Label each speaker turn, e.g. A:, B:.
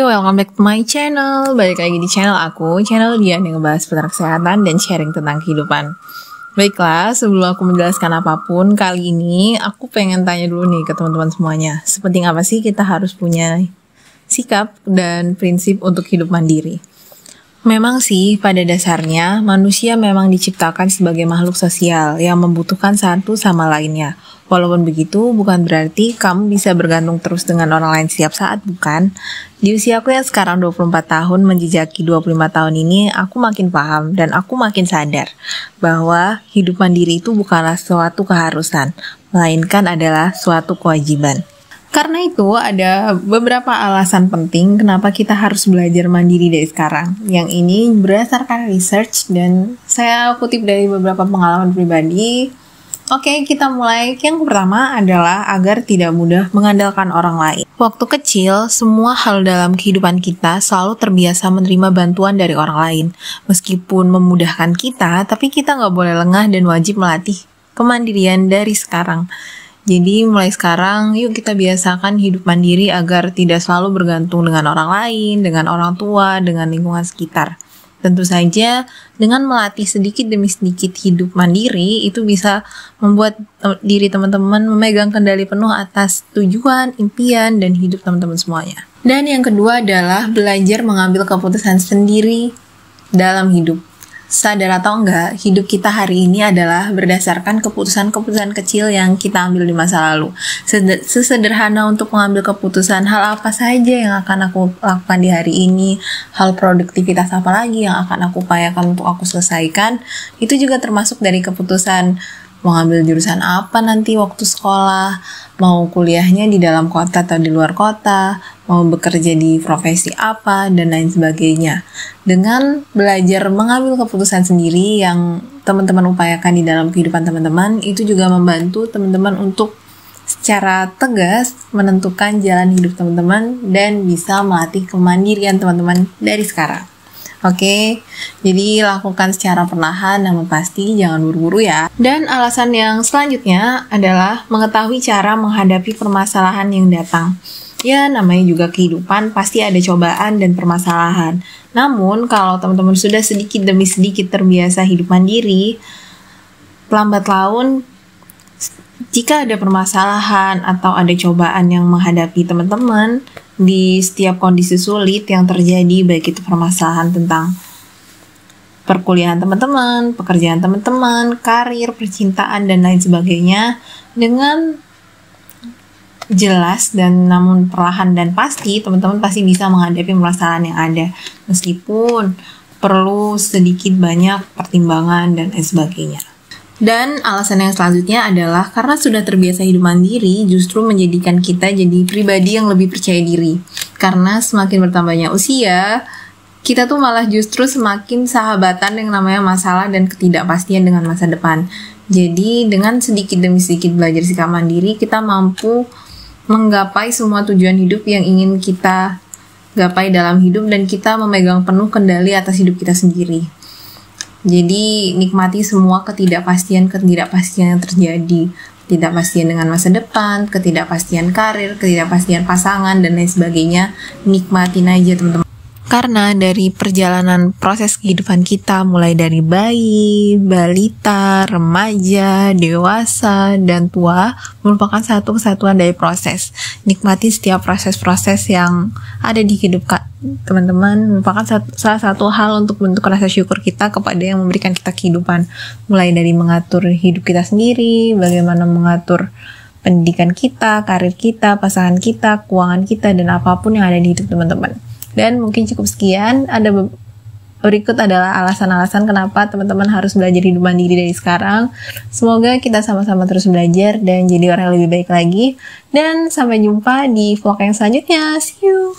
A: welcome back to my channel. Balik lagi di channel aku, channel Dian yang ngebahas seputar kesehatan dan sharing tentang kehidupan. Baiklah, sebelum aku menjelaskan apapun, kali ini aku pengen tanya dulu nih ke teman-teman semuanya. Sepenting apa sih kita harus punya sikap dan prinsip untuk hidup mandiri? Memang sih, pada dasarnya manusia memang diciptakan sebagai makhluk sosial yang membutuhkan satu sama lainnya. Walaupun begitu, bukan berarti kamu bisa bergantung terus dengan orang lain setiap saat, bukan? Di usiaku yang sekarang 24 tahun menjejaki 25 tahun ini, aku makin paham dan aku makin sadar bahwa hidup mandiri itu bukanlah suatu keharusan, melainkan adalah suatu kewajiban. Karena itu, ada beberapa alasan penting kenapa kita harus belajar mandiri dari sekarang. Yang ini berdasarkan research dan saya kutip dari beberapa pengalaman pribadi. Oke, kita mulai. Yang pertama adalah agar tidak mudah mengandalkan orang lain. Waktu kecil, semua hal dalam kehidupan kita selalu terbiasa menerima bantuan dari orang lain. Meskipun memudahkan kita, tapi kita nggak boleh lengah dan wajib melatih kemandirian dari sekarang. Jadi mulai sekarang, yuk kita biasakan hidup mandiri agar tidak selalu bergantung dengan orang lain, dengan orang tua, dengan lingkungan sekitar. Tentu saja, dengan melatih sedikit demi sedikit hidup mandiri, itu bisa membuat diri teman-teman memegang kendali penuh atas tujuan, impian, dan hidup teman-teman semuanya. Dan yang kedua adalah belajar mengambil keputusan sendiri dalam hidup. Sadar atau enggak, hidup kita hari ini adalah berdasarkan keputusan-keputusan kecil yang kita ambil di masa lalu. Sesederhana untuk mengambil keputusan hal apa saja yang akan aku lakukan di hari ini, hal produktivitas apa lagi yang akan aku upayakan untuk aku selesaikan, itu juga termasuk dari keputusan mau ngambil jurusan apa nanti waktu sekolah, mau kuliahnya di dalam kota atau di luar kota, mau bekerja di profesi apa, dan lain sebagainya. Dengan belajar mengambil keputusan sendiri yang teman-teman upayakan di dalam kehidupan teman-teman, itu juga membantu teman-teman untuk secara tegas menentukan jalan hidup teman-teman dan bisa melatih kemandirian teman-teman dari sekarang. Oke, jadi lakukan secara perlahan namun pasti jangan buru-buru ya. Dan alasan yang selanjutnya adalah mengetahui cara menghadapi permasalahan yang datang. Ya, namanya juga kehidupan, pasti ada cobaan dan permasalahan. Namun, kalau teman-teman sudah sedikit demi sedikit terbiasa hidup mandiri, lambat laun, jika ada permasalahan atau ada cobaan yang menghadapi teman-teman di setiap kondisi sulit yang terjadi, baik itu permasalahan tentang perkuliahan teman-teman, pekerjaan teman-teman, karir, percintaan, dan lain sebagainya, dengan jelas dan namun perlahan dan pasti, teman-teman pasti bisa menghadapi permasalahan yang ada, meskipun perlu sedikit banyak pertimbangan dan lain sebagainya. Dan alasan yang selanjutnya adalah karena sudah terbiasa hidup mandiri, justru menjadikan kita jadi pribadi yang lebih percaya diri. Karena semakin bertambahnya usia, kita tuh malah justru semakin sahabatan yang namanya masalah dan ketidakpastian dengan masa depan. Jadi dengan sedikit demi sedikit belajar sikap mandiri, kita mampu menggapai semua tujuan hidup yang ingin kita gapai dalam hidup, dan kita memegang penuh kendali atas hidup kita sendiri. Jadi nikmati semua ketidakpastian yang terjadi, ketidakpastian dengan masa depan, ketidakpastian karir, ketidakpastian pasangan, dan lain sebagainya. Nikmatin aja teman-teman. Karena dari perjalanan proses kehidupan kita, mulai dari bayi, balita, remaja, dewasa, dan tua, merupakan satu kesatuan dari proses. Nikmati setiap proses-proses yang ada di hidup teman-teman, merupakan salah satu hal untuk bentuk rasa syukur kita kepada yang memberikan kita kehidupan. Mulai dari mengatur hidup kita sendiri, bagaimana mengatur pendidikan kita, karir kita, pasangan kita, keuangan kita, dan apapun yang ada di hidup teman-teman. Dan mungkin cukup sekian. Berikut adalah alasan-alasan kenapa teman-teman harus belajar hidup mandiri dari sekarang. Semoga kita sama-sama terus belajar dan jadi orang yang lebih baik lagi. Dan sampai jumpa di vlog yang selanjutnya. See you!